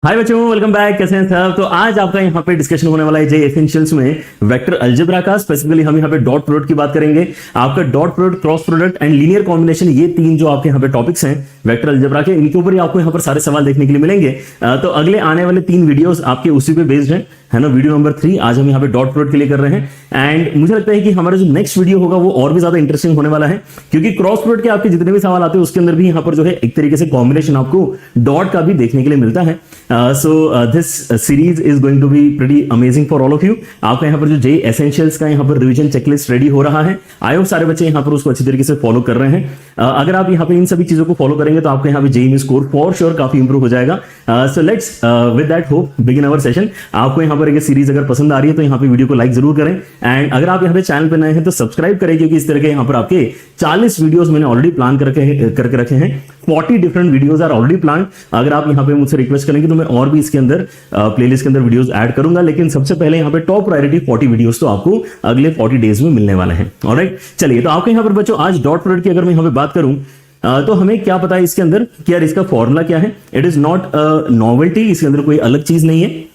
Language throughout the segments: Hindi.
हाय बच्चों, वेलकम बैक। कैसे हैं सब? तो आज आपका यहाँ पे डिस्कशन होने वाला है जे एसेंशियल्स में वेक्टर अलजेब्रा का। स्पेसिफिकली हम यहाँ पे डॉट प्रोडक्ट की बात करेंगे। आपका dot product, cross product and linear combination, ये तीन जो आपके यहाँ पे टॉपिक्स हैं वेक्टर अलजेब्रा के, इनके ऊपर ही आपको यहाँ पर सारे सवाल देखने के लिए मिलेंगे। तो अगले आने वाले 3 वीडियोस आपके उसी पे बेस्ड हैं, है ना। वीडियो नंबर 3 आज हम यहाँ पे डॉट प्रोडक्ट के लिए कर रहे हैं। एंड मुझे लगता है कि हमारा जो नेक्स्ट वीडियो होगा वो और भी ज्यादा इंटरेस्टिंग होने वाला है, क्योंकि क्रॉस प्रोडक्ट के आपके जितने भी सवाल आते हैं उसके अंदर भी यहाँ पर जो है एक तरीके से कॉम्बिनेशन आपको डॉट का भी देखने के लिए मिलता है। So this series is going to be pretty amazing for all of you. आपका यहाँ पर जो जे एसेंशियल्स का यहाँ पर रिवीजन चेकलिस्ट रेडी हो रहा है। आई होप सारे बच्चे यहाँ पर उसको अच्छी तरीके से फॉलो कर रहे हैं। अगर आप यहाँ पे इन सभी चीजों को फॉलो करेंगे तो आपके यहाँ पे जेईई में स्कोर फॉर श्योर काफी इंप्रूव हो जाएगा। So let's with that hope begin our session. आपको यहाँ पर एक सीरीज अगर पसंद आ रही है तो यहाँ पे वीडियो को लाइक जरूर करें। एंड अगर आप यहाँ पे चैनल पे नए हैं तो सब्सक्राइब करें, क्योंकि इस तरह के यहाँ पर आपके 40 वीडियोस मैंने ऑलरेडी प्लान करके रखे हैं। 40 different videos are already plan. अगर आप यहाँ पे मुझसे रिक्वेस्ट करेंगे तो मैं और भी इसके अंदर प्लेलिस्ट के अंदर वीडियोस ऐड करूंगा, लेकिन सबसे पहले यहाँ पे टॉप प्रायोरिटी 40 वीडियोस तो आपको अगले 40 डेज में मिलने वाले हैं। ऑलराइट, चलिए। तो आपके यहाँ पर बच्चों आज डॉट प्रोडक्ट की अगर मैं यहाँ पे बात करूं तो हमें क्या पता है इसके अंदर कि यार इसका फॉर्मूला क्या है। It is not a novelty, इसके अंदर कोई अलग चीज नहीं है।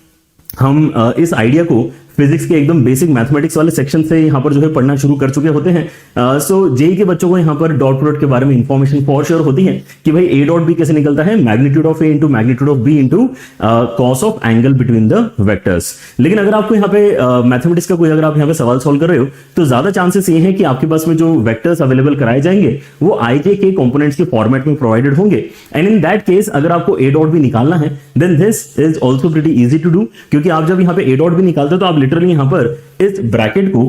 हम इस आइडिया को फिजिक्स के एकदम बेसिक मैथमेटिक्स वाले सेक्शन से यहाँ पर जो है पढ़ना शुरू कर चुके होते हैं। सो जेईई के बच्चों को यहाँ पर डॉट प्रोडक्ट के बारे में इंफॉर्मेशन फॉर श्योर होती है कि भाई ए डॉट बी कैसे निकलता है, magnitude of A into magnitude of B into cos of angle between the vectors. लेकिन अगर आपको यहाँ पे मैथमेटिक्स का कोई अगर आप यहाँ पे सवाल सॉल्व कर रहे हो तो ज्यादा चांसेस ये है कि आपके पास में जो वेक्टर्स अवेलेबल कराए जाएंगे वो आईजे के कंपोनेंट्स के फॉर्मेट में प्रोवाइडेड होंगे। एंड इन दैट केस अगर आपको ए डॉट भी निकालना है then this is also pretty easy to do, क्योंकि आप जब यहाँ पे ए डॉट भी निकालते हो तो आप लिटरली यहाँ पर इस ब्रैकेट को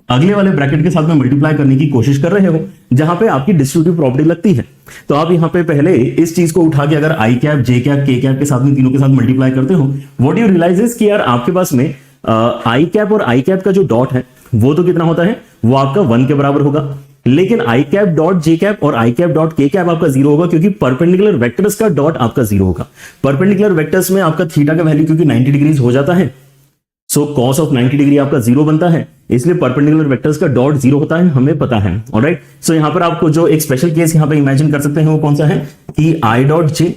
अगले वाले ब्रैकेट के साथ में मल्टीप्लाई करने की कोशिश कर रहे हो, जहां पे आपकी डिस्ट्रीब्यूटिव प्रॉपर्टी लगती है। तो आप यहां पे पहले इस चीज को उठा के अगर आई कैप, जे कैप, के कैप के साथ में तीनों के साथ मल्टीप्लाई करते हो, व्हाट यू रियलाइज इज कि यार आपके पास में आई कैप और आई कैप का जो डॉट है वो तो कितना होता है, वो आपका 1 के बराबर होगा। लेकिन आई कैप डॉट जे कैप और आई कैप डॉट के कैप आपका 0 होगा, क्योंकि परपेंडिकुलर वेक्टर्स का डॉट आपका 0 होगा। परपेंडिकुलर वेक्टर्स में आपका थीटा का वैल्यू क्योंकि 90 डिग्रीज हो जाता है, सो कॉस ऑफ 90 डिग्री आपका 0 बनता है, इसलिए परपेंडिकुलर वेक्टर्स का डॉट 0 होता है, हमें पता है। ऑलराइट, सो यहां पर आपको जो एक स्पेशल केस यहां पे इमेजिन कर सकते हैं वो कौन सा है कि I dot J,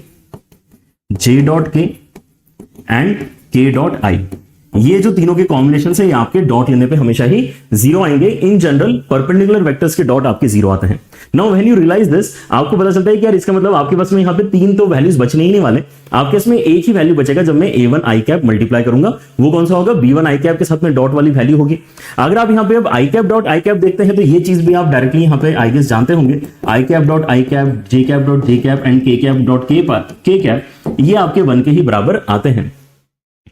J dot के एंड के डॉट आई, ये जो तीनों के कॉम्बिनेशन से आपके डॉट लेने पे हमेशा ही 0 आएंगे। इन जनरल परपेंडिकुलर वेक्टर्स के डॉट आपके 0 आते हैं। Now when you realize this, आपको पता चलता है कि यार इसका मतलब आपके पास में यहाँ पे 3 तो वैल्यूज बचने ही नहीं वाले। आपके इसमें एक ही वैल्यू बचेगा जब मैं a1 आई कैप मल्टीप्लाई करूंगा, वो कौन सा होगा, b1 आई कैप के साथ में डॉट वाली वैल्यू होगी। अगर आप यहाँ पे अब आई कैप डॉट आई कैप देखते हैं तो ये चीज भी आप डायरेक्टली यहाँ पे आई गेस जानते होंगे, I cap dot I cap, J cap dot J cap and K cap dot K cap, ये आपके 1 के ही बराबर आते हैं,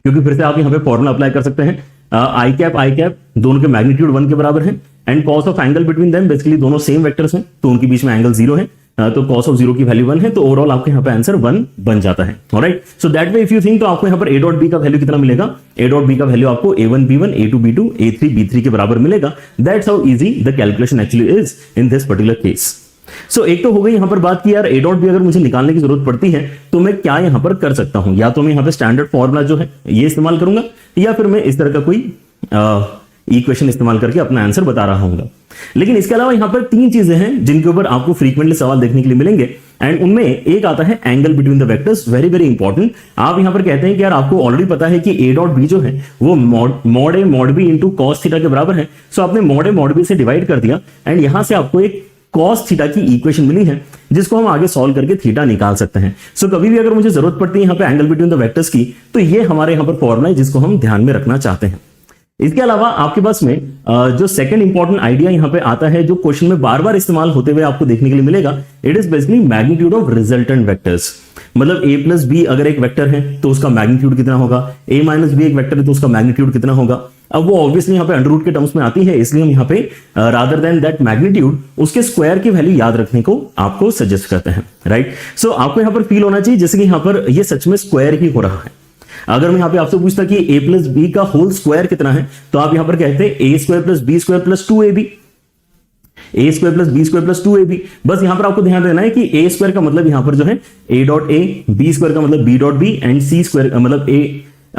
क्योंकि फिर से आप यहाँ पे फॉर्मूला अप्लाई कर सकते हैं। आई कैप दोनों के मैग्नीट्यूड 1 के बराबर है and cos of angle between them, basically दोनों सेम वेक्टर्स हैं तो उनके बीच में एंगल 0 है, तो कॉस ऑफ 0 की वैल्यू 1 है, तो ओवरऑल आपके यहाँ पे आंसर 1 बन जाता है। Alright, so that way if you think तो आपको यहाँ पर a डॉट बी का वैल्यू कितना मिलेगा, a डॉट बी का वैल्यू आपको a1 b1 a2 b2 a3 b3 के बराबर मिलेगा। That's how easy the calculation actually is in this particular case. So एक तो हो गई यहां पर बात की यार ए डॉट बी अगर मुझे निकालने की जरूरत पड़ती है तो मैं क्या यहां पर कर सकता हूं, या तो मैं यहां पे स्टैंडर्ड फॉर्मूला जो है ये इस्तेमाल करूंगा, या फिर मैं इस तरह का कोई इक्वेशन इस्तेमाल करके अपना आंसर बता रहा हूं। लेकिन इसके अलावा यहां पर 3 चीजें हैं जिनके ऊपर आपको फ्रीक्वेंटली सवाल देखने के लिए मिलेंगे, एंड उनमें एक आता है angle between the vectors. Very very important. आप यहां पर कहते हैं कि यार आपको ऑलरेडी पता है कि ए डॉट बी जो है वो mod A mod B into cos theta के बराबर है। सो आपने मॉड ए मॉड बी से डिवाइड कर दिया एंड यहां से आपको एक कॉस थीटा की इक्वेशन मिली है जिसको हम आगे सॉल्व करके थीटा निकाल सकते हैं। सो कभी भी अगर मुझे जरूरत पड़ती है यहाँ पे एंगल बिटवीन द वेक्टर्स की, तो ये हमारे यहाँ पर फॉर्मूला है जिसको हम ध्यान में रखना चाहते हैं। इसके अलावा आपके पास में जो सेकंड इंपॉर्टेंट आइडिया यहाँ पे आता है जो क्वेश्चन में बार बार इस्तेमाल होते हुए आपको देखने के लिए मिलेगा, it is basically magnitude of resultant vectors. मतलब a प्लस बी अगर एक वेक्टर है तो उसका मैग्नीट्यूड कितना होगा, a माइनस बी एक वेक्टर है तो उसका मैग्नीट्यूड कितना होगा। अब वो ऑब्वियसली यहाँ पे अंडर रूट के टर्म्स में आती है, इसलिए हम यहाँ पे रादर देन दैट मैग्नीट्यूड उसके स्क्वायर की वैल्यू याद रखने को आपको सजेस्ट करते हैं। राइट, सो आपको यहाँ पर फील होना चाहिए जैसे कि यहाँ पर ये सच में स्क्वायर ही हो रहा है। अगर मैं यहाँ पे आपसे पूछता कि a प्लस बी का होल स्क्वायर कितना है, तो आप यहाँ पर कहते हैं a square plus B square plus 2ab, a square plus B square plus 2ab। बस यहाँ पर आपको ध्यान देना है कि a स्क्वायर का मतलब यहाँ पर जो है a dot a, b square का मतलब b dot b and c square मतलब a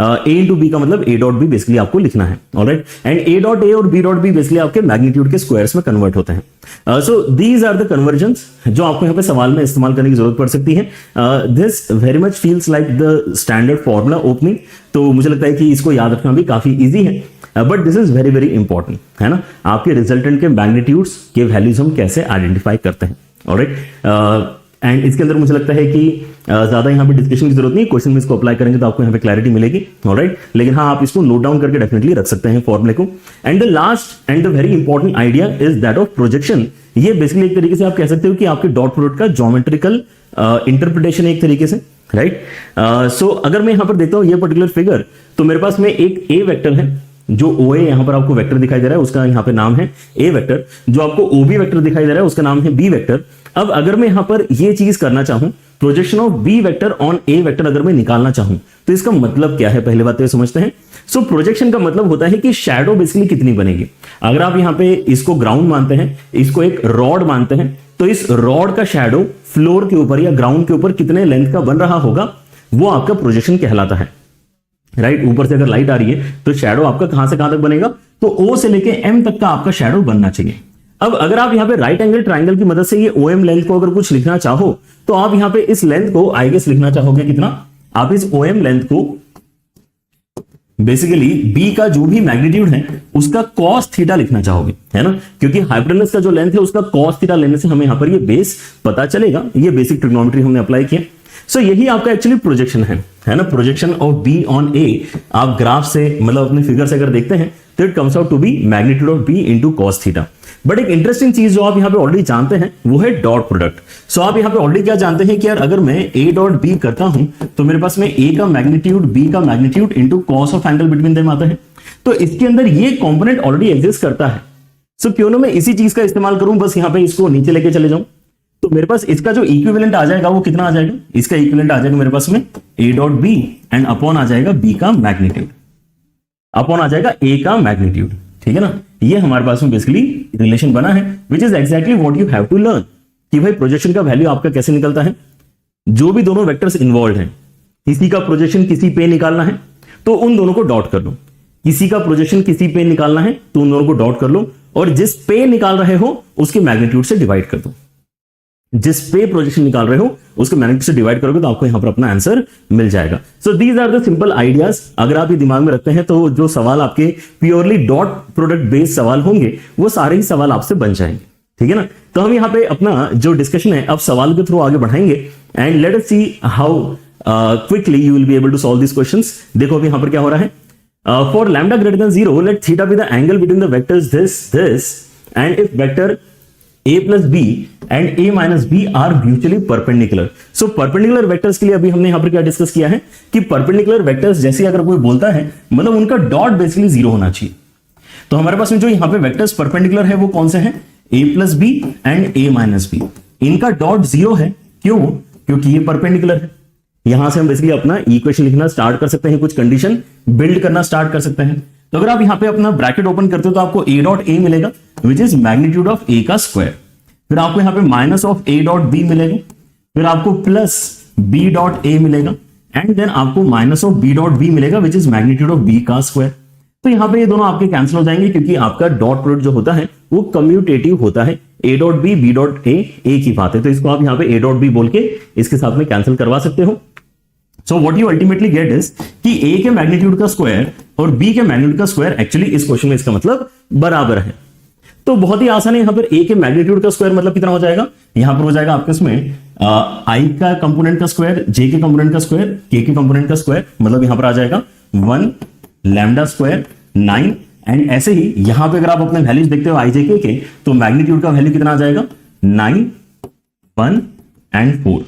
ए इंटू बी का मतलब ए डॉट बी बेसिकली आपको लिखना है, alright. And A dot A और बी डॉट बी बेसिकली आपके मैग्नीट्यूड के स्क्वायर्स में कन्वर्ट होते हैं। So these are the conversions जो आपको यहाँ पे सवाल में इस्तेमाल करने की जरूरत पड़ सकती है। This very much feels like the standard formula opening, तो मुझे लगता है कि इसको याद रखना भी काफी ईजी है, but this is very very important, है ना। आपके रिजल्टेंट के मैग्नीट्यूड्स के वैल्यूज हम कैसे आइडेंटिफाई करते हैं, ऑलराइट। एंड इसके अंदर मुझे लगता है कि ज्यादा यहाँ पे डिस्कशन की जरूरत नहीं, क्वेश्चन में इसको अप्लाई करेंगे तो आपको यहाँ पे क्लैरिटी मिलेगी, ऑलराइट। लेकिन हाँ, आप इसको नोट डाउन करके डेफिनेटली रख सकते हैं फॉर्मूले को। And the last and the very important idea is that of projection. ये बेसिकली एक तरीके से आप कह सकते हो कि आपके डॉट प्रोडक्ट का ज्योमेट्रिकल इंटरप्रिटेशन है एक तरीके से, राइट। सो अगर मैं यहाँ पर देखता हूँ ये पर्टिकुलर फिगर, तो मेरे पास में एक ए वेक्टर है, जो ओ ए यहाँ पर आपको वेक्टर दिखाई दे रहा है उसका यहाँ पे नाम है ए वेक्टर, जो आपको ओ बी वेक्टर दिखाई दे रहा है उसका नाम है बी वेक्टर। अब अगर मैं यहाँ पर ये चीज करना चाहूं, projection of B vector on A vector अगर मैं निकालना चाहूं, तो इसका मतलब क्या है, पहले बात तो समझते हैं। सो प्रोजेक्शन का मतलब होता है कि शैडो बेसिकली कितनी बनेगी। अगर आप यहाँ पे इसको ग्राउंड मानते हैं, इसको एक रॉड मानते हैं, तो इस रॉड का शैडो फ्लोर के ऊपर या ग्राउंड के ऊपर कितने लेंथ का बन रहा होगा, वो आपका प्रोजेक्शन कहलाता है, राइट। ऊपर से अगर लाइट आ रही है तो शैडो आपका कहां से कहां तक बनेगा, तो ओ से लेके एम तक का आपका शैडो बनना चाहिए। अब अगर आप यहाँ पे राइट एंगल ट्राइंगल की मदद से ये ओ एम लेंथ को अगर कुछ लिखना चाहो, तो आप यहाँ पे इस लेंथ को आई गेस लिखना चाहोगे कितना, आप इस ओ एम लेंथ को बेसिकली बी का जो भी मैग्नीट्यूड है उसका कॉस थीटा लिखना चाहोगे, है ना, क्योंकि हाइपोटेनस का जो लेंथ है उसका कॉस थीटा लेने से हमें यहाँ पर ये बेस पता चलेगा। ये बेसिक ट्रिग्नोमेट्री हमने अप्लाई किया। सो यही आपका एक्चुअली प्रोजेक्शन है ना, प्रोजेक्शन ऑफ बी ऑन ए। आप ग्राफ से मतलब अपने फिगर से अगर देखते हैं तो it comes out to be magnitude of B into cos theta. But एक इंटरेस्टिंग चीज जो आप यहाँ पे ऑलरेडी जानते हैं वो है डॉट प्रोडक्ट। सो आप यहाँ पे ऑलरेडी क्या जानते हैं कि यार अगर मैं ए डॉट बी करता हूं तो मेरे पास में ए का मैग्नीट्यूड बी का magnitude into cos of angle between them आता है। तो इसके अंदर ये कंपोनेंट ऑलरेडी एग्जिस्ट करता है। सो क्यों ना मैं इसी चीज का इस्तेमाल करूं, बस यहाँ पे इसको नीचे लेके चले जाऊं, तो मेरे पास इसका जो इक्विवेलेंट आ जाएगा वो कितना आ जाएगा, इसका इक्विवेलेंट आ जाएगा मेरे पास में A dot B and upon आ जाएगा बी का मैग्नीट्यूड, अपॉन आ जाएगा ए का मैग्नीट्यूड, ठीक है ना। ये हमारे पास में बेसिकली रिलेशन बना है, which is exactly what you have to learn, कि भाई प्रोजेक्शन का वैल्यू आपका कैसे निकलता है। जो भी दोनों वेक्टर्स इन्वॉल्व हैं, किसी का प्रोजेक्शन किसी पे निकालना है तो उन दोनों को डॉट कर लो, किसी का प्रोजेक्शन किसी पे निकालना है तो उन दोनों को डॉट कर लो, और जिस पे निकाल रहे हो उसके मैग्नीट्यूड से डिवाइड कर दो। जिस पे प्रोजेक्शन निकाल रहे हो उसके मैग्नीट्यूड से डिवाइड करोगे तो आपको यहां पर अपना आंसर मिल जाएगा। So these are the simple ideas. अगर आप ये दिमाग में रखते हैं तो जो सवाल आपके प्योरली डॉट प्रोडक्ट बेस्ड सवाल होंगे वो सारे ही सवाल आपसे बन जाएंगे, ठीक है ना। तो हम यहाँ पे अपना जो डिस्कशन है अब सवाल के थ्रू आगे बढ़ाएंगे and let us see how quickly you will be able to solve this questions. देखो अभी यहां पर क्या हो रहा है, for lambda greater than 0 let theta be the angle between the vectors this and if vector a plus b and a minus b are mutually perpendicular। So perpendicular vectors के लिए अभी हमने यहां पर क्या डिस्कस किया है कि perpendicular vectors जैसे अगर कोई बोलता है मतलब उनका डॉट बेसिकली जीरो होना चाहिए। तो हमारे पास में जो यहां पे वेक्टर्स परपेंडिकुलर है वो कौन से हैं, a plus b and a minus b। इनका डॉट जीरो है, क्यों, क्योंकि ये परपेंडिकुलर है। यहां से हम बेसिकली अपना इक्वेशन लिखना स्टार्ट कर सकते हैं, कुछ कंडीशन बिल्ड करना स्टार्ट कर सकते हैं। तो अगर आप यहां पे अपना ब्रैकेट ओपन करते हो तो आपको a डॉट a मिलेगा which is magnitude of a का स्क्वायर, फिर आपको यहां पे minus of a dot b मिलेगा, फिर आपको प्लस b डॉट a मिलेगा एंड देन आपको minus of b dot b मिलेगा which is magnitude of b का स्क्वायर। तो यहां पे ये दोनों आपके कैंसिल हो जाएंगे क्योंकि आपका डॉट प्रोडक्ट जो होता है वो कम्यूटेटिव होता है, a dot b b dot a एक ही बात है। तो इसको आप यहां पे a डॉट b बोल के इसके साथ में कैंसिल करवा सकते हो। So what you ultimately get is कि a के मैग्नीट्यूड का स्क्वायर और b के मैग्नीट्यूड का स्क्वायर एक्चुअली इस क्वेश्चन में इसका मतलब बराबर है। तो बहुत ही आसान है, यहां पर a के मैग्नीट्यूड का स्क्वायर मतलब कितना हो जाएगा, यहां पर हो जाएगा आपके इसमें i का कंपोनेंट का स्क्वायर, j के कंपोनेंट का स्क्वायर, k के कंपोनेंट का स्क्वायर, मतलब यहां पर आ जाएगा 1 लैम्डा स्क्वायर 9 एंड ऐसे ही यहां पे अगर आप अपने वैल्यूज देखते हो i j k के तो मैग्नीट्यूड का वैल्यू कितना आ जाएगा 9 1 and 4।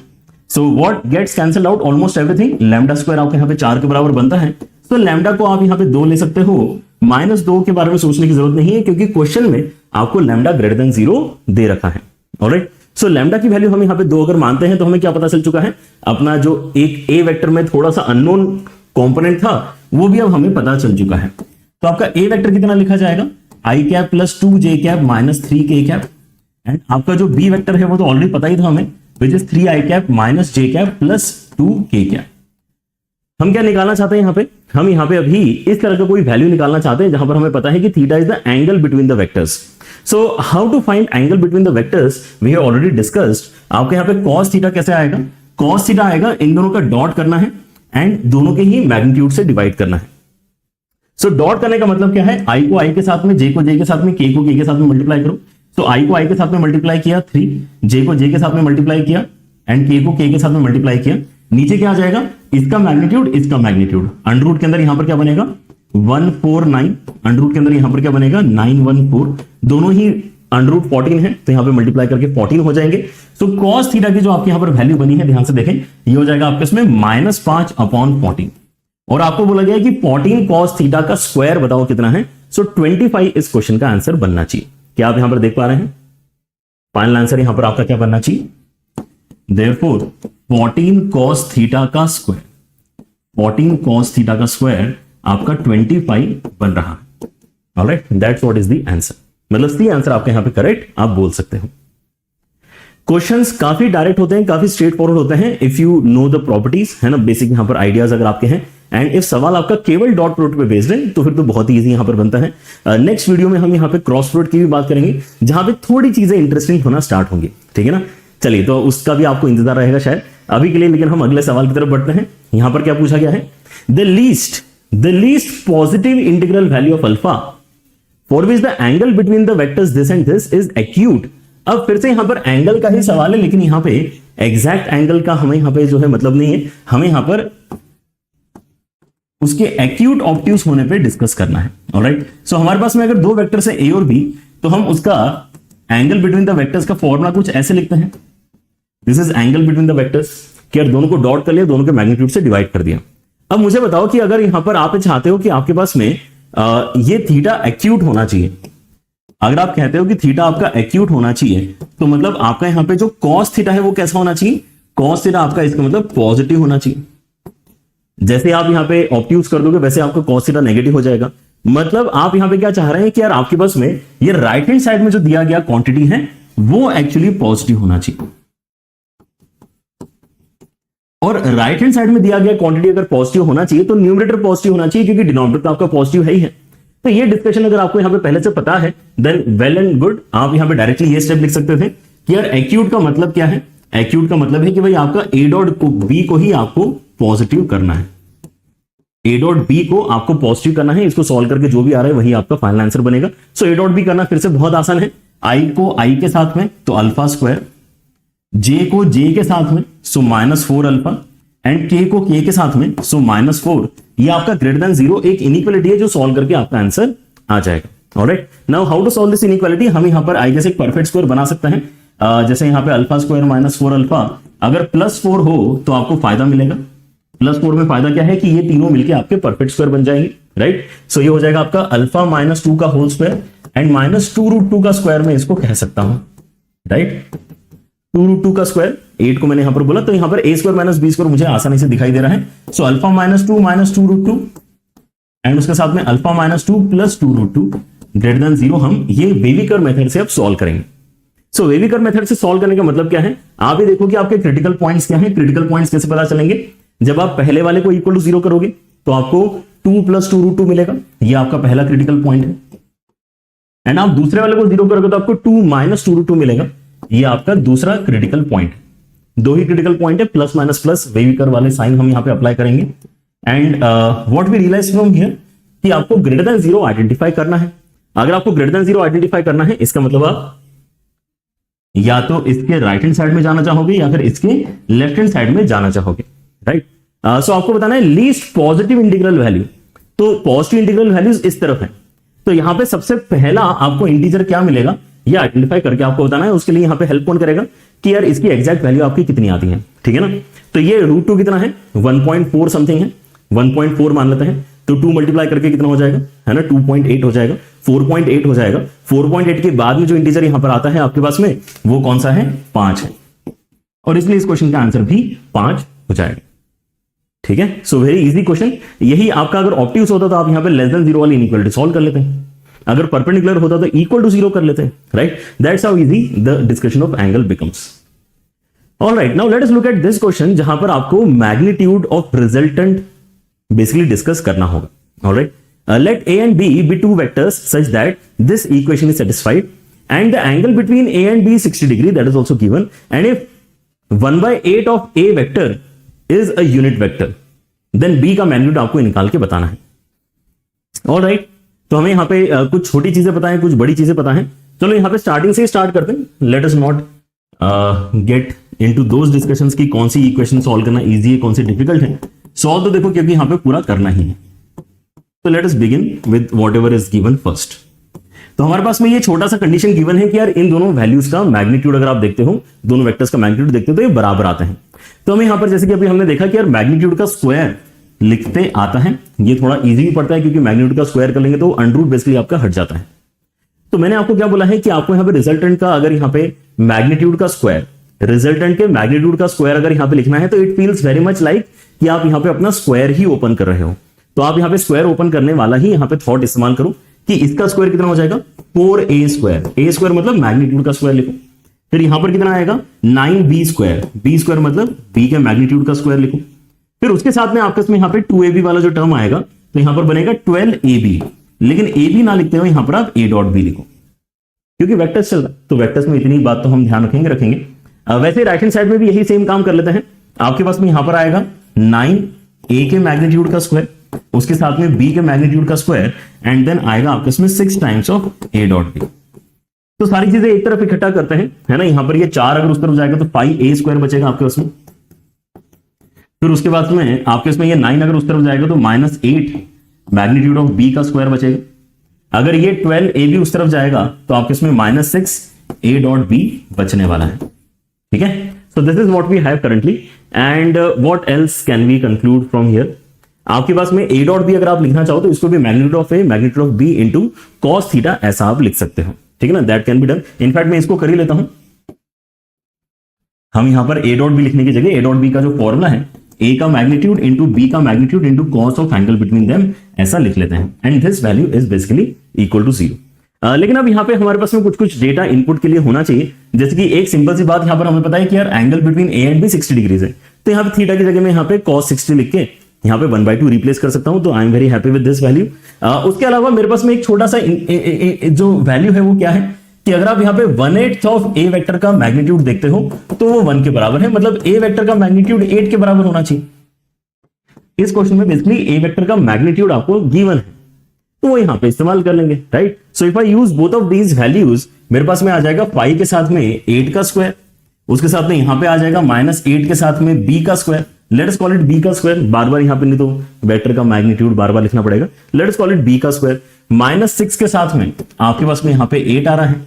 So what gets cancelled out almost everything. Lambda square आपके यहां पे 4 के बराबर बनता है, तो लैम्डा को आप यहां पे 2 ले सकते हो, -2 के बारे में सोचने की जरूरत नहीं है क्योंकि क्वेश्चन में आपको लैम्डा ग्रेटर देन 0 दे रखा है। ऑलराइट, सो लैम्डा की वैल्यू हम यहां पे 2 अगर मानते हैं तो हमें क्या पता चल चुका है, अपना जो एक ए वेक्टर में थोड़ा सा अननोन कंपोनेंट था वो भी अब हमें पता चल चुका है। तो आपका ए वेक्टर कितना लिखा जाएगा, i cap plus 2j cap minus 3k cap, and आपका जो बी वेक्टर है वो तो ऑलरेडी पता ही था हमें, which is 3i cap minus j cap plus 2k cap. हम क्या निकालना चाहते हैं यहां पे, हम यहां पे अभी इस तरह का कोई वैल्यू निकालना चाहते हैं जहां पर हमें पता है कि theta is the angle between the vectors. So how to find angle between the vectors, we have already discussed. आपके यहां पे cos थीटा कैसे आएगा, cos थीटा आएगा, इन दोनों का डॉट करना है एंड दोनों के ही मैग्नीट्यूड से डिवाइड करना है। सो डॉट करने का मतलब क्या है, आई को आई के साथ में, जे को जे के साथ में, के को के साथ में मल्टीप्लाई करो। तो आई को आई के साथ में मल्टीप्लाई किया 3, जे को जे के साथ में मल्टीप्लाई किया एंड के को के साथ में मल्टीप्लाई किया। नीचे क्या आ जाएगा, इसका मैग्नीट्यूड इसका मैग्नीट्यूड, अंडर रूट के अंदर यहां पर क्या बनेगा 149, अंडर रूट के अंदर यहां पर क्या बनेगा 914, दोनों ही अंडर रूट 14 है तो यहां पे मल्टीप्लाई करके 14 हो जाएंगे। सो cos थीटा की जो आपके यहां पर वैल्यू बनी है, ध्यान से देखें, ये हो जाएगा आपके इसमें -5/14 और आपको बोला गया है कि 14 cos थीटा का स्क्वायर बताओ कितना है। सो 25 इस क्वेश्चन का आंसर बनना चाहिए। क्या आप यहां पर देख पा रहे हैं, फाइनल आंसर यहां पर आपका क्या बनना चाहिए, देयरफॉर 14 cos थीटा का स्क्वायर, 14 cos थीटा का स्क्वायर आपका 25 बन रहा है। Alright, that's what is the answer, मतलब सी आंसर आपके यहां पे करेक्ट आप बोल सकते हो। क्वेश्चंस काफी डायरेक्ट होते हैं, काफी स्ट्रेट फॉरवर्ड होते हैं if you know the properties, है ना, बेसिक यहां पर आइडियाज अगर आपके हैं। एंड इफ सवाल आपका केवल डॉट प्रोडक्ट पे बेस्ड है तो फिर तो बहुत ही इजी यहां पर बनता है। नेक्स्ट वीडियो में हम यहां पे क्रॉस प्रोडक्ट की भी बात करेंगे जहां पे थोड़ी चीजें इंटरेस्टिंग होना स्टार्ट होंगी, ठीक है ना। चलिए, तो उसका भी आपको इंतजार रहेगा शायद अभी के लिए, लेकिन हम अगले सवाल की तरफ बढ़ते हैं। यहां पर क्या पूछा गया है, the least positive integral value of alpha for which the angle between the vectors this and this is acute. अब फिर से यहां पर एंगल का ही सवाल है, लेकिन यहां पे एग्जैक्ट एंगल का हमें यहां पे जो है मतलब नहीं है, हमें यहां पर उसके एक्यूट ऑब्ट्यूज होने पे डिस्कस करना है। ऑलराइट, सो हमारे पास में अगर दो वेक्टर्स है ए और बी, तो हम उसका एंगल बिटवीन द वेक्टर्स का फॉर्मूला कुछ ऐसे लिखते हैं, this is angle between the vectors, कि यार दोनों को डॉट कर लिया, दोनों के मैग्नीट्यूड से डिवाइड कर दिया। अब मुझे बताओ कि अगर यहां पर आप चाहते हो कि आपके पास में ये थीटा एक्यूट होना चाहिए, अगर आप कहते हो कि थीटा आपका एक्यूट होना चाहिए, तो मतलब आपका यहां पे जो cos थीटा है वो कैसा होना चाहिए, cos थीटा आपका इसका मतलब पॉजिटिव होना चाहिए। जैसे आप यहां पे ऑब्ट्यूज कर दोगे वैसे आपका cos थीटा नेगेटिव हो जाएगा। मतलब आप यहां पे क्या चाह रहे हैं कि यार आपके पास में ये राइट हैंड साइड में जो दिया गया क्वांटिटी है वो एक्चुअली पॉजिटिव होना चाहिए, और राइट हैंड साइड में दिया गया क्वांटिटी अगर पॉजिटिव होना चाहिए तो न्यूमरेटर पॉजिटिव होना चाहिए, क्योंकि डिनोमिनेटर तो आपका पॉजिटिव है ही है। तो ये डिस्कशन अगर आपको यहां पे पहले से पता है देन वेल एंड गुड, आप यहां पे डायरेक्टली ये स्टेप लिख सकते थे कि यार एक्यूट का मतलब क्या है, एक्यूट का मतलब है कि भाई आपका ए डॉट को बी को ही आपको पॉजिटिव करना है, ए डॉट बी को आपको पॉजिटिव करना है। इसको सॉल्व करके जो भी आ रहा है वही आपका फाइनल आंसर बनेगा। सो ए डॉट बी करना फिर से बहुत आसान है, आई को आई के साथ में तो अल्फा स्क्वायर, जे को जे के साथ में सो -4 अल्फा, एंड के को के साथ में सो -4। ये आपका ग्रेटर देन 0 एक इनइक्वालिटी है जो सॉल्व करके आपका आंसर आ जाएगा। Alright, now how to solve this inequality, हम यहां पर आई जैसे एक परफेक्ट स्क्वायर बना सकते हैं। जैसे यहां पे अल्फा स्क्वायर -4 अल्फा, अगर +4 हो तो आपको फायदा मिलेगा। +4 में फायदा क्या है कि ये तीनों मिलके आपके परफेक्ट स्क्वायर बन जाएंगे, राइट। सो ये हो जाएगा आपका अल्फा -2 का होल स्क्वायर एंड -2√2 का स्क्वायर में इसको कह सकता हूं, राइट। 2√2 का स्क्वायर, 8 को मैंने यहां पर बोला, तो यहां पर a स्क्वायर - b स्क्वायर मुझे आसानी से दिखाई दे रहा है। सो अल्फा -2 -2√2 एंड उसके साथ में अल्फा -2 + 2√2 ग्रेटर देन 0 हम ये वेवी कर्व मेथड से अब सॉल्व करेंगे। सो वेवी कर्व मेथड से सॉल्व करने का मतलब क्या है, आप ये देखो कि आपके क्रिटिकल पॉइंट्स क्या हैं। क्रिटिकल पॉइंट्स कैसे पता चलेंगे, जब आप पहले वाले को इक्वल टू 0 करोगे तो आपको 2 + 2√2 मिलेगा, ये आपका पहला क्रिटिकल पॉइंट है। एंड आप दूसरे वाले को 0 करोगे तो आपको 2 - 2√2 मिलेगा, ये आपका दूसरा क्रिटिकल पॉइंट। दो ही क्रिटिकल पॉइंट है, plus minus plus wavy curve वाले साइन हम यहां पे अप्लाई करेंगे। And what we realize from here कि आपको ग्रेटर देन 0 आइडेंटिफाई करना है। अगर आपको ग्रेटर देन 0 आइडेंटिफाई करना है, इसका मतलब आप या तो इसके राइट हैंड साइड में जाना चाहोगे या फिर इसके लेफ्ट हैंड साइड में जाना चाहोगे, राइट। सो आपको बताना है लीस्ट पॉजिटिव इंटीग्रल वैल्यू, तो पॉजिटिव इंटीग्रल वैल्यूज इस तरफ है। तो यहां पे सबसे पहला आपको इंटीजर क्या मिलेगा ये आइडेंटिफाई करके आपको बताना है। उसके लिए यहां पे हेल्प कौन करेगा कि यार इसकी एग्जैक्ट वैल्यू आपकी कितनी आती है, ठीक है ना। तो ये √2 कितना है, 1.4 समथिंग है, 1.4 मान लेते हैं। तो 2 मल्टीप्लाई करके कितना हो जाएगा, है ना, 2.8 हो जाएगा, 4.8 हो जाएगा। 4.8 के बाद में जो इंटीजर यहां पर आता है आपके पास में वो कौन सा है, 5 है, और इसलिए इस क्वेश्चन का आंसर भी 5 हो जाएगा, ठीक है। So very easy question. यही आपका अगर ऑब्ट्यूज होता तो आप यहां पे लेस देन 0 वाली इनइक्वालिटी सॉल्व कर लेते हैं, अगर परपेंडिकुलर होता तो इक्वल टू 0 कर लेते हैं, right. That's how easy the discussion of angle becomes. Alright, now let us look at this question जहां पर आपको magnitude of resultant basically discuss करना होगा. Alright, let A and B be two vectors such that this equation is satisfied and the angle between A and B is 60 degree, that is also given, and if 1/8 of A vector is a unit vector then B का मैग्नीट्यूड आपको निकाल के बताना है. ऑलराइट, तो हमें यहाँ पे कुछ छोटी चीजें पता है, कुछ बड़ी चीजें पता है. चलो यहाँ पे स्टार्टिंग से ही स्टार्ट करते हैं. Let us not get into those discussions की कौन सी इक्वेशन सॉल्व करना इजी है, कौन सी डिफिकल्ट है. सॉल्व तो देखो क्योंकि यहाँ पे पूरा करना ही है. तो let us begin with whatever is given first. तो हमारे पास में ये छोटा सा कंडीशन गिवन है कि यार इन दोनों वैल्यूज का मैग्नीट्यूड अगर आप देखते हो, दोनों वेक्टर्स का मैग्नीट्यूड देखते हो तो ये बराबर आते हैं. तो हमें यहां पर जैसे कि अभी हमने देखा कि यार मैग्नीट्यूड का स्क्वायर लिखते आता है. ये थोड़ा इजी भी पड़ता है क्योंकि मैग्नीट्यूड का स्क्वायर कर लेंगे तो अंडर रूट बेसिकली आपका हट जाता है. तो मैंने आपको क्या बोला है कि आपको यहाँ पे रिजल्टेंट का अगर यहाँ पे मैग्नीट्यूड का स्क्वायर, रिजल्टेंट के मैग्नीट्यूड का स्क्वायर अगर यहाँ पे लिखना है तो it feels very much like कि आप यहाँ पे अपना स्क्वायर ही ओपन कर रहे हो. तो आप यहाँ पे स्क्वायर ओपन करने वाला ही यहाँ पे थॉट इस्तेमाल करो कि इसका स्क्वायर कितना हो जाएगा 4a स्क्वायर. ए स्क्वायर मतलब मैग्नीट्यूड का स्क्वायर लिखो. फिर यहां पर कितना आएगा 9b स्क्वायर. बी स्क्वायर मतलब b के मैग्नीट्यूड का स्क्वायर लिखो. फिर उसके साथ में आपस में यहाँ पे 2ab वाला जो टर्म आएगा तो यहां पर बनेगा 12ab. लेकिन ab ना लिखते हो यहां पर आप a डॉट बी लिखो क्योंकि वेक्टर्स चल रहा है. तो वेक्टर्स में इतनी बात तो हम ध्यान रखेंगे. वैसे राइट हैंड साइड में भी यही सेम काम कर लेते हैं. आपके पास में यहां पर आएगा 9a के मैग्नीट्यूड का स्क्वायर, उसके साथ में b के मैग्नीट्यूड का स्क्वायर एंड देन आएगा आपके इसमें 6 times of a dot b. तो सारी चीजें एक तरफ इकट्ठा करते हैं, है ना. यहां पर ये 4 अगर उस तरफ जाएगा तो 5a स्क्वायर बचेगा आपके उसमें. फिर उसके बाद में आपके इसमें ये 9 अगर उस तरफ जाएगा तो -8 मैग्नीट्यूड ऑफ b का स्क्वायर बचेगा. अगर ये 12ab उस तरफ जाएगा तो आपके इसमें -6 a डॉट b बचने वाला है. ठीक है. So this is what we have currently and what else can we conclude from here. आपके पास में a डॉट बी अगर आप लिखना चाहो तो इसको भी magnitude of a magnitude of b into cos theta ऐसा आप लिख सकते हो. ठीक है ना. That can be done. In fact मैं इसको कर ही लेता हूं. हम यहां पर a डॉट बी लिखने की जगह a डॉट बी का जो फॉर्मूला है a का मैग्नीट्यूड इनटू b का magnitude into cos of angle between them ऐसा लिख लेते हैं and this value is basically equal to 0. लेकिन अब यहाँ पे हमारे पास में कुछ डेटा इनपुट के लिए होना चाहिए. जैसे कि एक सिंपल सी बात यहाँ पर हमें पता है कि यार angle between a and b 60 degrees है. तो यहाँ पे थीटा की जगह में यहाँ पे cos 60 लिख के यहाँ पे 1/2 रिप्लेस कर सकता हूं. तो I am very happy with this value. उसके अलावा मेरे पास में एक छोटा सा जो वैल्यू है वो क्या है कि अगर आप यहाँ पे 1/8 ऑफ a वेक्टर का मैग्नीट्यूड देखते हो तो वो 1 के बराबर है. मतलब a वेक्टर का मैग्नीट्यूड 8 के बराबर होना चाहिए. इस क्वेश्चन में बेसिकली a वेक्टर का मैग्नीट्यूड आपको गिवन है तो वो यहाँ पे इस्तेमाल कर लेंगे. Right. So if I use both of these values मेरे पास में आ जाएगा 5 के साथ में 8 का स्क्वायर, उसके साथ में यहाँ पे आ जाएगा -8 के साथ में b का square. Let us call it b का स्क्वायर. बार बार यहाँ पे नहीं तो वेक्टर का मैग्नीट्यूड बार बार लिखना पड़ेगा. Let us call it b का स्क्वायर. -6 के साथ में आपके पास में यहाँ पे 8 आ रहा है,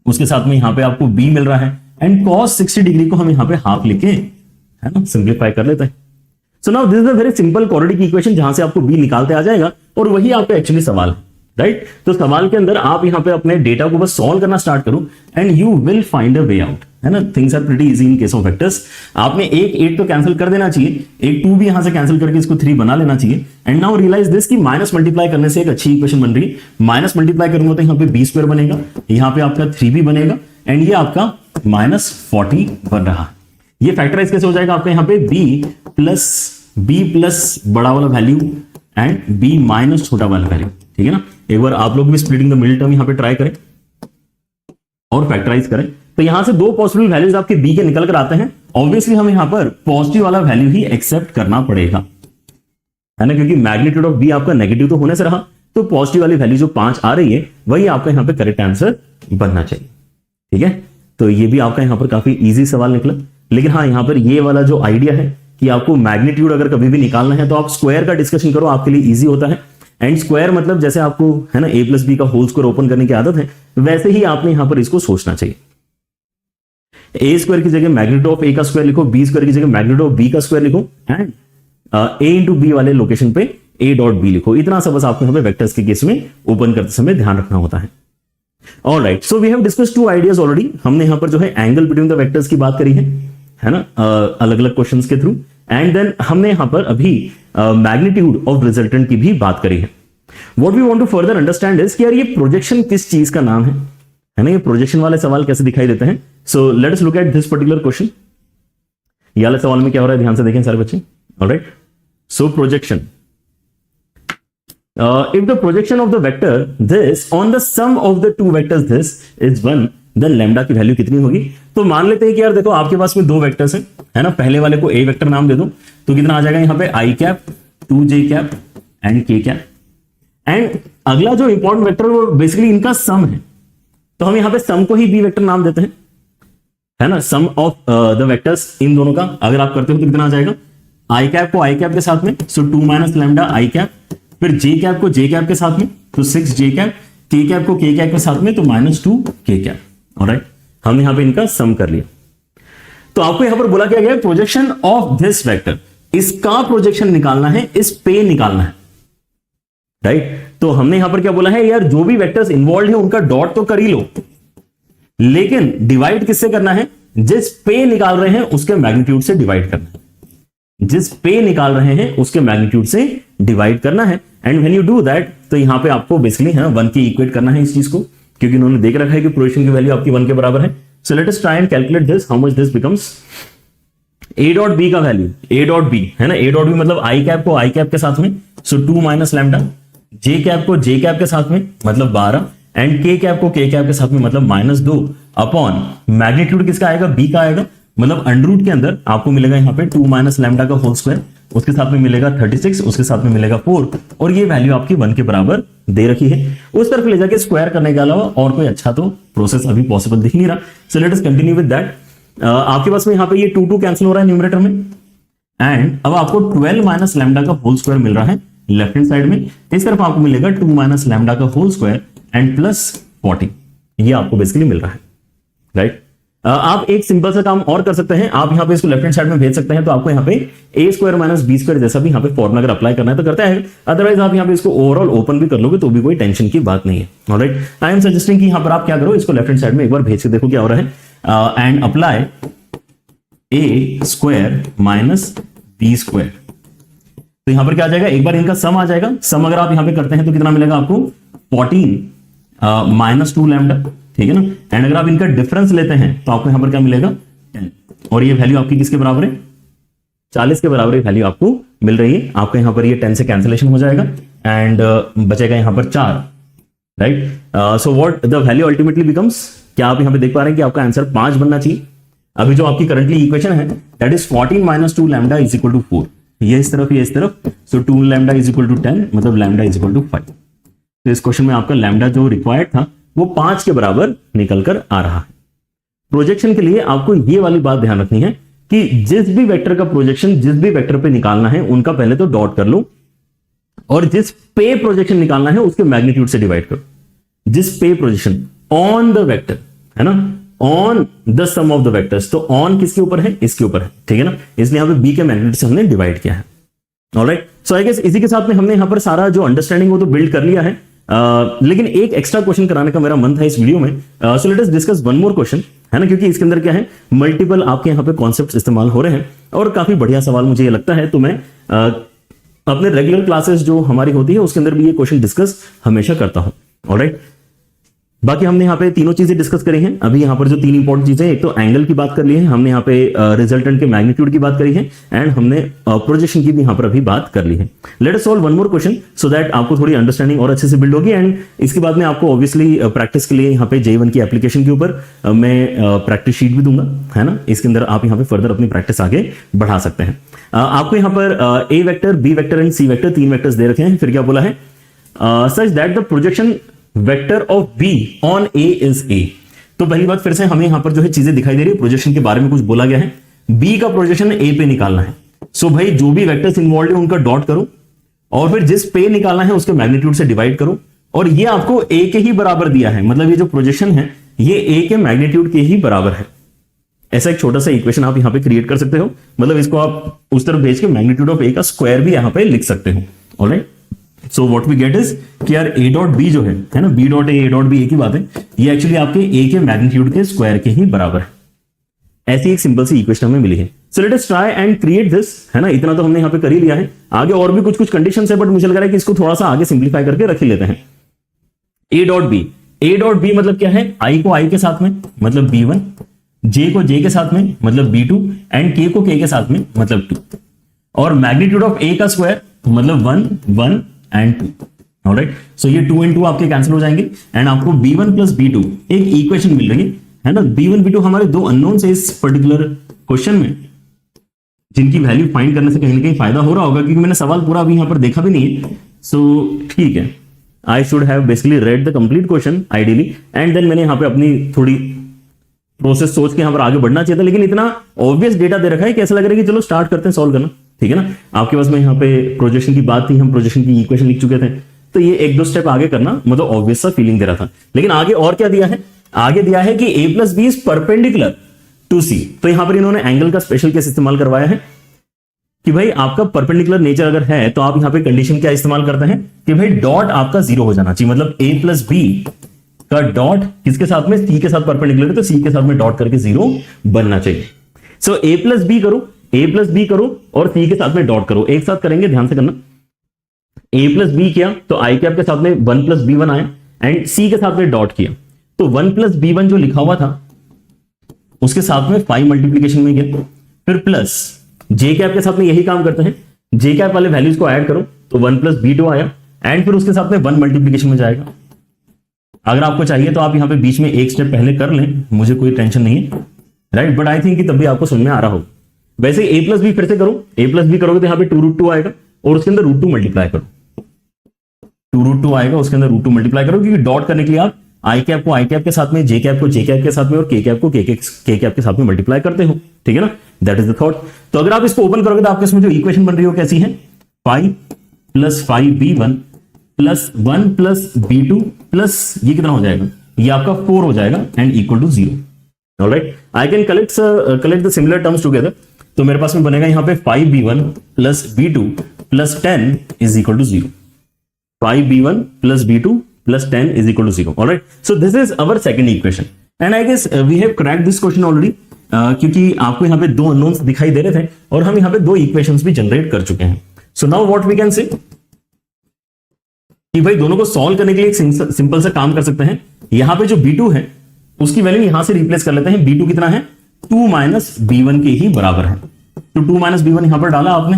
उसके साथ में यहाँ पे आपको b मिल रहा है एंड cos 60 डिग्री को हम यहाँ पे हाफ लिखे, है ना, सिंप्लीफाई कर लेते हैं. So now this is a very simple quadratic equation जहां से आपको b निकालते आ जाएगा और वही आपका एक्चुअली सवाल है. राइट. तो सवाल के अंदर आप यहाँ पे अपने डेटा को बस सॉल्व करना स्टार्ट करो and you will find a way out. है ना. Things are pretty easy in case of vectors. आपने एक 8 तो कैंसिल कर देना चाहिए, एक 2 भी यहां से कैंसिल करके इसको 3 बना लेना चाहिए. एंड नाउ रियलाइज दिस कि माइनस मल्टीप्लाई करने से एक अच्छी इक्वेशन बन रही है. माइनस मल्टीप्लाई करूंगा तो यहाँ पे b स्क्वायर बनेगा, यहाँ पे आपका 3b बनेगा एंड ये आपका -40 बन रहा. ये फैक्टराइज कैसे हो जाएगा आपका यहाँ पे b प्लस बड़ा वाला वैल्यू एंड b माइनस छोटा वाला वैल्यू. ठीक है ना. एक बार आप लोग भी स्प्लिटिंग द मिडिल टर्म यहाँ पे ट्राई करें और फैक्टराइज करें. तो यहां से 2 पॉसिबल वैल्यूज आपके b के निकल कर आते हैं. ऑब्वियसली हमें यहां पर पॉजिटिव वाला वैल्यू ही एक्सेप्ट करना पड़ेगा, है ना, क्योंकि मैग्नीट्यूड ऑफ b आपका नेगेटिव तो होने से रहा. तो पॉजिटिव वाली वैल्यू जो 5 आ रही है वही आपका यहां पे करेक्ट आंसर बनना चाहिए. ठीक है. तो ये भी आपका यहां पर काफी इजी सवाल निकला. लेकिन हाँ, यहां पर ये वाला जो आइडिया है कि आपको मैग्नीट्यूड अगर कभी भी निकालना है तो आप स्क्वायर का डिस्कशन करो, आपके लिए इजी होता है. एंड स्क्वायर मतलब जैसे आपको, है ना, a प्लस बी का होल स्क्वायर ओपन करने की आदत है, वैसे ही आपने यहां पर इसको सोचना चाहिए. a स्क्वायर की जगह मैग्नीट्यूड ऑफ a का स्क्वायर लिखो, b स्क्वायर की जगह मैग्नीट्यूड ऑफ b का स्क्वायर लिखो एंड a इंटू बी वाले लोकेशन पे a डॉट b लिखो. इतना सा बस आपको यहाँ पे वेक्टर्स के केस में ओपन करते समय ध्यान रखना होता है. Alright. So we have discussed 2 ideas already. हमने यहाँ पर जो है एंगल बिटवीन द वेक्टर्स की बात करी है ना, अलग अलग क्वेश्चंस के थ्रू. एंड देन हमने यहां पर अभी मैग्नीट्यूड ऑफ रिजल्टेंट की भी बात करी है. What we want to further understand is कि यार ये प्रोजेक्शन किस चीज का नाम है ना. ये प्रोजेक्शन वाले सवाल कैसे दिखाई देते हैं. So let us look at this particular question. ये वाले सवाल में क्या हो रहा है ध्यान से देखें सारे बच्चे. Alright. So projection, if the projection of the vector this on the sum of the two vectors this is 1, then lambda की वैल्यू कितनी होगी? तो मान लेते हैं कि यार देखो आपके पास में दो वेक्टर्स हैं, है ना, पहले वाले को a वेक्टर नाम दे दो तो कितना आ जाएगा यहाँ पे i cap 2j cap and k cap, and अगला जो इंपॉर्टेंट वेक्टर वो बेसिकली इनका सम है, तो हम यहाँ पे सम को ही b वेक्टर नाम देते हैं, है ना, सम ऑफ द वेक्टर्स इन दोनों का अगर आप करते हो तो कितना आ जाएगा, i कैप को i कैप के साथ में, सो 2 माइनस लैम्डा i कैप, फिर j कैप को j कैप के साथ में तो 6j कैप, k कैप को k कैप के साथ में तो -2 k कैप। ऑलराइट, हमने यहां पे इनका सम कर लिया। तो आपको यहां पर बोला क्या गया, प्रोजेक्शन ऑफ दिस वेक्टर, इसका प्रोजेक्शन निकालना है, इस पे निकालना है, राइट। तो हमने यहां पर क्या बोला है, यार जो भी वेक्टर्स इन्वॉल्व है उनका डॉट तो कर ही लो, लेकिन डिवाइड किससे करना है, जिस पे निकाल रहे हैं उसके मैग्नीट्यूड से डिवाइड करना है, जिस पे निकाल रहे हैं उसके मैग्नीट्यूड से डिवाइड करना है। And when you do that तो यहां पे आपको बेसिकली है 1 की इक्वेट करना है इस चीज को, क्योंकि उन्होंने देख रखा है कि प्रोजेक्शन की वैल्यू आपकी 1 के बराबर है। So let us try and calculate this, how much this becomes a dot b का वैल्यू, a डॉट b है ना, a डॉट b मतलब i कैप को i कैप के साथ में, सो 2 माइनस लैम्डा, j कैप को j कैप के साथ में मतलब 12, एंड k कैप को k कैप के साथ में मतलब -2 अपॉन मैग्नीट्यूड किसका आएगा, b का आएगा, मतलब अंडर के अंदर आपको मिलेगा यहाँ पे 2 माइनस लैम्डा का होल स्क्वायर, उसके साथ में मिलेगा 36, उसके साथ में मिलेगा 4, और ये वैल्यू आपकी 1 के बराबर दे रखी है। उस तरफ ले जाके स्क्वायर करने के अलावा और कोई अच्छा तो प्रोसेस अभी पॉसिबल दिख नहीं रहा। So let us continue with that. आपके पास में यहाँ पे ये 2 कैंसिल हो रहा है न्यूमरेटर में, एंड अब आपको 12 माइनस लैम्डा का होल स्क्वायर मिल रहा है लेफ्ट हैंड साइड में, इस तरफ आपको मिलेगा 2 माइनस लैम्डा का होल स्क्वायर एंड प्लस 40, ये आपको बेसिकली मिल रहा है, राइट। आप एक सिंपल सा काम और कर सकते हैं, आप यहाँ पे इसको लेफ्ट हैंड साइड में भेज सकते हैं, तो आपको यहाँ पे a square minus B square जैसा भी यहाँ पे फॉर्मूला अगर अप्लाई करना है तो करता है, अदरवाइज आप यहाँ पे इसको ओवरऑल ओपन भी कर लोगे तो भी कोई टेंशन की बात नहीं है। ऑलराइट, आई एम सजेस्टिंग कि यहाँ पर आप क्या करो, इसको लेफ्ट हैंड साइड में एक बार भेज के देखो क्या हो रहा है, and apply a square minus B square, तो यहाँ पर क्या आ जाएगा, एक बार इनका सम आ जाएगा, सम अगर आप यहाँ पे करते हैं तो कितना मिलेगा आपको 14 माइनस 2 लैम्डा, ठीक है ना, एंड अगर आप इनका डिफरेंस लेते हैं तो आपको यहां पर क्या मिलेगा 10, और ये वैल्यू आपकी किसके बराबर है, 40 के बराबर ये वैल्यू आपको मिल रही है। आपको यहां पर ये 10 से कैंसिलेशन हो जाएगा एंड बचेगा यहां पर 4, right. So what the value ultimately becomes, क्या आप यहां पे देख पा रहे हैं कि आपका आंसर 5 बनना चाहिए। अभी जो आपकी करंटली इक्वेशन है that is 14 minus 2 lambda is equal to 4, ये इस तरफ ये इस तरफ, so 2 lambda is equal to 10 मतलब लैम्डा इज इक्वल टू 5। तो इस क्वेश्चन में आपका लैम्डा जो रिक्वायर्ड था वो 5 के बराबर निकल कर आ रहा है। प्रोजेक्शन के लिए आपको ये वाली बात ध्यान रखनी है कि जिस भी वेक्टर का प्रोजेक्शन जिस भी वेक्टर पे निकालना है उनका पहले तो डॉट कर लो, और जिस पे प्रोजेक्शन निकालना है उसके मैग्नीट्यूड से डिवाइड करो। जिस पे प्रोजेक्शन ऑन द वेक्टर है ना, on the sum of the vectors, तो ऑन किसके ऊपर है, इसके ऊपर है, ठीक है ना, इसलिए यहां पे बी के मैग्नीट्यूड से हमने डिवाइड किया है। ऑलराइट, सो आई गेस इसी के साथ में हमने यहां पर सारा जो अंडरस्टैंडिंग वो तो बिल्ड कर लिया है। लेकिन एक एक्स्ट्रा क्वेश्चन कराने का मेरा मन था इस वीडियो में, so let us discuss one more question, है ना, क्योंकि इसके अंदर क्या है, मल्टीपल आपके यहाँ पे कॉन्सेप्ट्स इस्तेमाल हो रहे हैं और काफी बढ़िया सवाल मुझे ये लगता है। तो मैं अपने रेगुलर क्लासेस जो हमारी होती है उसके अंदर भी ये क्वेश्चन डिस्कस हमेशा करता हूं। ऑलराइट, बाकी हमने यहाँ पे तीनों चीजें डिस्कस करी हैं। अभी यहाँ पर जो 3 इंपॉर्टेंट चीजें, एक तो एंगल की बात कर ली है हमने, यहाँ पे रिजल्टेंट के मैग्नीट्यूड की बात करी है, एंड हमने प्रोजेक्शन की भी यहाँ पर अभी बात कर ली है। Let us solve one more question so that आपको थोड़ी अंडरस्टैंडिंग और अच्छे से बिल्ड होगी, एंड इसके बाद में आपको ऑब्वियसली प्रैक्टिस के लिए यहाँ पे J1 की एप्लीकेशन के ऊपर मैं प्रैक्टिस शीट भी दूंगा, है ना, इसके अंदर आप यहाँ पे फर्दर अपनी प्रैक्टिस आगे बढ़ा सकते हैं। आपको यहाँ पर A vector, B vector and C vector 3 vectors दे रखे हैं। फिर क्या बोला है, such that the projection vector of B on A is A। तो पहली बात फिर से हमें यहां पर जो है चीजें दिखाई दे रही है, प्रोजेक्शन के बारे में कुछ बोला गया है, B का प्रोजेक्शन A पे निकालना है। सो भाई जो भी वेक्टर्स इन्वॉल्व है उनका डॉट करो, और फिर जिस पे निकालना है उसके मैग्नीट्यूड से डिवाइड करो, और ये आपको A के ही बराबर दिया है, मतलब ये जो प्रोजेक्शन है ये A के मैग्नीट्यूड के ही बराबर है। ऐसा एक छोटा सा इक्वेशन आप यहां पे क्रिएट कर सकते हो, मतलब इसको आप उस तरफ भेज के मैग्नीट्यूड ऑफ A का स्क्वायर भी यहां पे लिख सकते हो। Alright, so what we get is कि यार A डॉट B जो है ना, B dot A dot B एक ही बात है, ये एक्चुअली आपके A के मैग्नीट्यूड के स्क्वायर के ही बराबर है। ऐसी एक सिंपल सी इक्वेशन हमें मिली है। So let us try and create this, है ना, इतना तो हमने यहां पे कर ही लिया है, आगे और भी कुछ कंडीशंस है, बट मुझे लग रहा है कि इसको थोड़ा सा आगे सिंप्लीफाई करके रख ही लेते हैं। A डॉट B मतलब क्या है, I को I के साथ में मतलब B1, J को J के साथ में मतलब B2, एंड K को K के साथ में मतलब 2। और मैग्नीट्यूड ऑफ ए का स्क्वायर मतलब 1 1 एंड 2। ऑलराइट, सो ये 2 and 2 आपके कैंसिल हो जाएंगे एंड आपको b1 प्लस b2 एक इक्वेशन मिल रही है ना। b1 b2 हमारे दो अननोन है इस पर्टिकुलर क्वेश्चन में, जिनकी वैल्यू फाइंड करने से कहीं ना कहीं फायदा हो रहा होगा, क्योंकि मैंने सवाल पूरा अभी यहां पर देखा भी नहीं है। सो ठीक है, I should have basically read the complete question ideally and then मैंने यहां पे अपनी थोड़ी प्रोसेस सोच के यहां पर आगे बढ़ना चाहिए था, लेकिन इतना ऑब्वियस डेटा दे रखा है कि ऐसा लग रहा है कि चलो स्टार्ट करते हैं सॉल्व करना। ठीक है ना, आपके पास में यहाँ पे प्रोजेक्शन की बात थी, हम प्रोजेक्शन की इक्वेशन लिख चुके थे, तो ये एक दो स्टेप आगे करना मतलब ऑब्वियस सा फीलिंग दे रहा था। लेकिन आगे और क्या दिया है, आगे दिया है कि a plus B is perpendicular to C. तो यहां पर इन्होंने एंगल का स्पेशल केस इस्तेमाल करवाया है कि भाई आपका परपेंडिकुलर नेचर अगर है तो आप यहां पे कंडीशन क्या इस्तेमाल करते हैं कि भाई डॉट आपका 0 हो जाना चाहिए, मतलब a प्लस बी का डॉट किसके साथ में, c के साथ परपेंडिकुलर है तो c के साथ में डॉट करके 0 बनना चाहिए। सो a प्लस बी करो, a प्लस बी करो और c के साथ में डॉट करो, एक साथ करेंगे, ध्यान से करना। a प्लस बी किया तो आई कैप के साथ में 1 प्लस b1 आया एंड c के साथ में डॉट किया तो 1 प्लस b1 जो लिखा हुआ था उसके साथ में 5 मल्टीप्लीकेशन में गया, फिर प्लस j कैप के साथ में यही काम करते हैं, j कैप वाले वैल्यूज को ऐड करो तो 1 प्लस b2 आया एंड फिर उसके साथ में 1 मल्टीप्लीकेशन में जाएगा। अगर आपको चाहिए तो आप यहां पे बीच में एक स्टेप पहले कर लें, मुझे कोई टेंशन नहीं है, राइट, बट आई थिंक कि तब भी आपको समझ में आ रहा हो। वैसे a प्लस बी फिर से करो, a प्लस बी करोगे तो यहां पे 2√2 आएगा और उसके अंदर √2 मल्टीप्लाई करो, 2√2 आएगा, उसके अंदर √2 मल्टीप्लाई करो, क्योंकि डॉट करने के लिए आप आई कैप को आई कैप के साथ में, जे कैप को जे कैप के साथ में और के कैप को के कैप के साथ में मल्टीप्लाई करते हो। ठीक है ना, दैट इज द थॉट। तो अगर आप इसको ओपन करोगे तो आपके इसमें जो इक्वेशन बन रही हो कैसी है, 5 plus 5b1 plus 1 plus b2 plus ये कितना हो जाएगा, ये आपका 4 हो जाएगा and equal to 0। Alright, I can collect the similar terms together. तो मेरे पास में बनेगा यहां पे 5b1 plus b2 plus 10 is equal to 0। 5b1 plus b2 plus 10 is equal to 0. All right. So this is our second equation. And I guess we have cracked this question already. क्योंकि आपको यहाँ पे दो अननोन्स दिखाई दे रहे थे और हम यहाँ पे दो इक्वेशंस भी जनरेट कर चुके हैं। So now what we can say कि भाई दोनों को सॉल्व करने के लिए एक सिंपल सा काम कर सकते हैं। यहाँ पे जो b2 है उसकी वैल्यू यहां से रिप्लेस कर लेते हैं। b2 कितना है, 2 माइनस b1 के ही बराबर है। तो 2 माइनस b1 यहां पर डाला आपने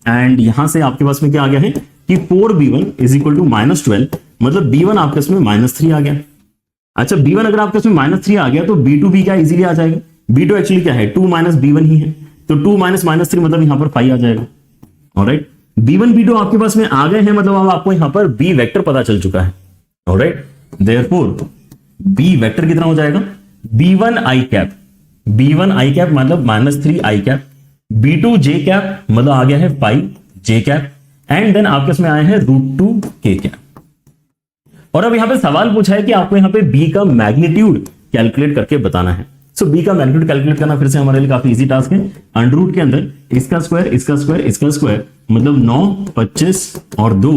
एंड यहां से आपके पास में क्या आ गया है कि 4b1 इज इक्वल टू -12, मतलब b1 आपके इसमें -3 आ गया। अच्छा, b1 अगर आपके इसमें -3 आ गया तो b2 भी क्या इजीली आ जाएगा। b2 एक्चुअली क्या है, 2 माइनस b1 ही है, तो 2 माइनस -3 मतलब यहां पर 5 आ जाएगा। ऑलराइट, b1 b2 आपके पास में आ गए हैं, मतलब अब आपको यहां पर b वेक्टर पता चल चुका है। ऑलराइट, देयरफॉर b वेक्टर कितना हो जाएगा, b1 i cap, b1 i cap मतलब -3 i cap, b2 j cap मतलब आ गया है 5 j कैप एंड देन आपके इसमें आए हैं √2 k कैप। और अब यहां पे सवाल पूछा है कि आपको यहां पे b का मैग्नीट्यूड कैलकुलेट करके बताना है। सो b का मैग्नीट्यूड कैलकुलेट करना फिर से हमारे लिए काफी इजी टास्क है। अंडर के अंदर इसका स्क्वायर इसका स्क्वायर इसका स्क्वायर मतलब 9 25 और 2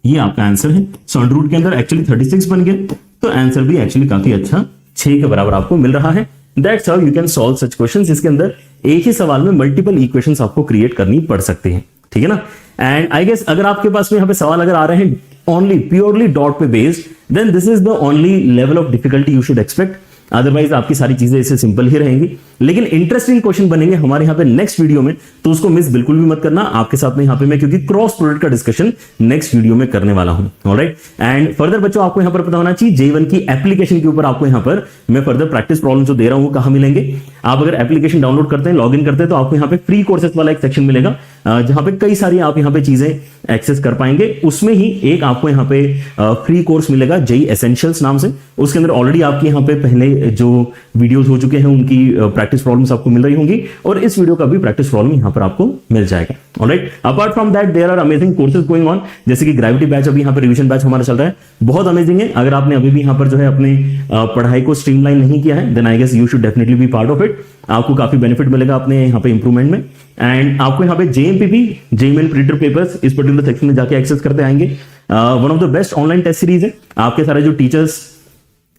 ये आपका आंसर है। सो अंडर के अंदर एक्चुअली 36 बन गया, तो आंसर भी एक्चुअली काफी अच्छा 6 के बराबर आपको मिल रहा है। That's how you can solve such questions, जिसके अंदर एक ही सवाल में मल्टीपल इक्वेशंस आपको क्रिएट करनी पड़ सकती हैं। ठीक है ना, एंड आई गेस अगर आपके पास में यहाँ पे सवाल अगर आ रहे हैं ओनली प्योरली डॉट पे based, then this is the only level of difficulty you should expect. Otherwise आपकी सारी चीजें इससे सिंपल ही रहेंगी, लेकिन इंटरेस्टिंग क्वेश्चन बनेंगे हमारे यहाँ पे नेक्स्ट वीडियो में, तो उसको मिस बिल्कुल भी मत करना। आपके साथ में यहाँ पे मैं क्योंकि क्रॉस प्रोडक्ट का डिस्कशन नेक्स्ट वीडियो में करने वाला हूँ। ऑलराइट, एंड फर्दर बच्चों आपको यहाँ पर पता होना चाहिए J1 की एप्लीकेशन के ऊपर आपको यहाँ पर मैं फर्दर प्रैक्टिस प्रॉब्लम जो दे रहा हूँ कहाँ मिलेंगे। आप अगर एप्लीकेशन डाउनलोड करते हैं, लॉग इन करते हैं, तो आपको यहाँ पे फ्री कोर्सेज वाला एक सेक्शन मिलेगा जहां पे कई सारी आप यहाँ पे चीजें एक्सेस कर पाएंगे। उसमें ही एक आपको यहाँ पे फ्री कोर्स मिलेगा JEE एसेंशियल्स नाम से। उसके अंदर ऑलरेडी आपके यहाँ पे पहले जो वीडियोस हो चुके हैं उनकी प्रैक्टिस प्रॉब्लम्स आपको मिल रही होंगी और इस वीडियो का भी प्रैक्टिस प्रॉब्लम यहाँ पर आपको मिल जाएगा। Alright, apart from that there are amazing courses going on, जैसे कि ग्रेविटी बैच अभी यहाँ पे रिवीजन बैच हमारा चल रहा है, बहुत अमेजिंग है। अगर आपने अभी भी यहाँ पर जो है अपनी पढ़ाई को स्ट्रीमलाइन नहीं किया है, then I guess you should definitely be part of it. आपको काफी बेनिफिट मिलेगा अपने यहाँ पे इंप्रूवमेंट में। एंड आपको यहाँ पे JMPP JML प्रिंटर पेपर्स इस पर्टिकुलर सेक्शन में जाके एक्सेस करते आएंगे। One of the best online test series है। आपके सारे जो टीचर्स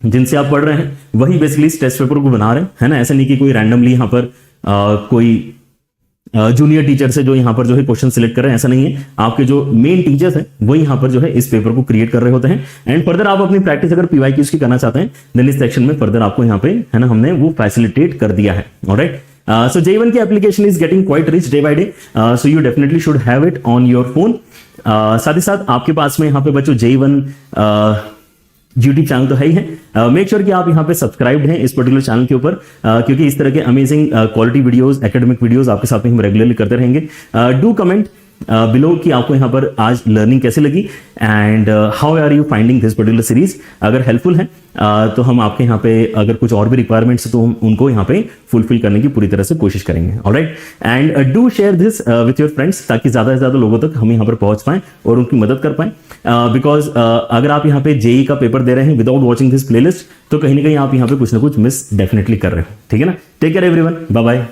जिनसे आप पढ़ रहे हैं वही बेसिकली इस टेस्ट पेपर को बना रहे हैं, है ना। ऐसा नहीं कि कोई रैंडमली यहाँ पर कोई जूनियर टीचर से जो यहाँ पर जो है क्वेश्चन सिलेक्ट कर रहे हैं, ऐसा नहीं है। आपके जो मेन टीचर्स हैं वो यहाँ पर जो है इस पेपर को क्रिएट कर रहे होते हैं। एंड फर्दर आप अपनी प्रैक्टिस अगर PYQs की करना चाहते हैं, देन इस सेक्शन में फर्दर आपको यहाँ पे है ना हमने वो फैसिलिटेट कर दिया है। ऑलराइट, So J1 की application is getting quite rich day by day. So you definitely should have it on your phone. साथ ही साथ आपके पास में यहाँ पे बच्चों J1 यूट्यूब चैनल तो है ही है. मेक श्योर कि आप यहाँ पे सब्सक्राइब्ड हैं इस पर्टिकुलर चैनल के ऊपर, क्योंकि इस तरह के amazing quality videos, academic videos आपके साथ में हम रेगुलरली करते रहेंगे. डू कमेंट बिलो कि आपको यहाँ पर आज लर्निंग कैसे लगी and how are you finding this particular series. अगर हेल्पफुल है तो हम आपके यहाँ पे अगर कुछ और भी रिक्वायरमेंट्स है तो हम उनको यहाँ पे फुलफिल करने की पूरी तरह से कोशिश करेंगे. Alright, and do share this with your friends ताकि ज्यादा से ज्यादा लोगों तक हम यहाँ पर पहुंच पाएं और उनकी मदद कर पाएं. बिकॉज अगर आप यहाँ पे जेई का पेपर दे रहे हैं विदाउट वॉचिंग दिस प्लेलिस्ट तो कहीं ना कहीं आप यहाँ पे कुछ ना कुछ मिस डेफिनेटली कर रहे हो. ठीक है ना. Take care everyone, bye bye.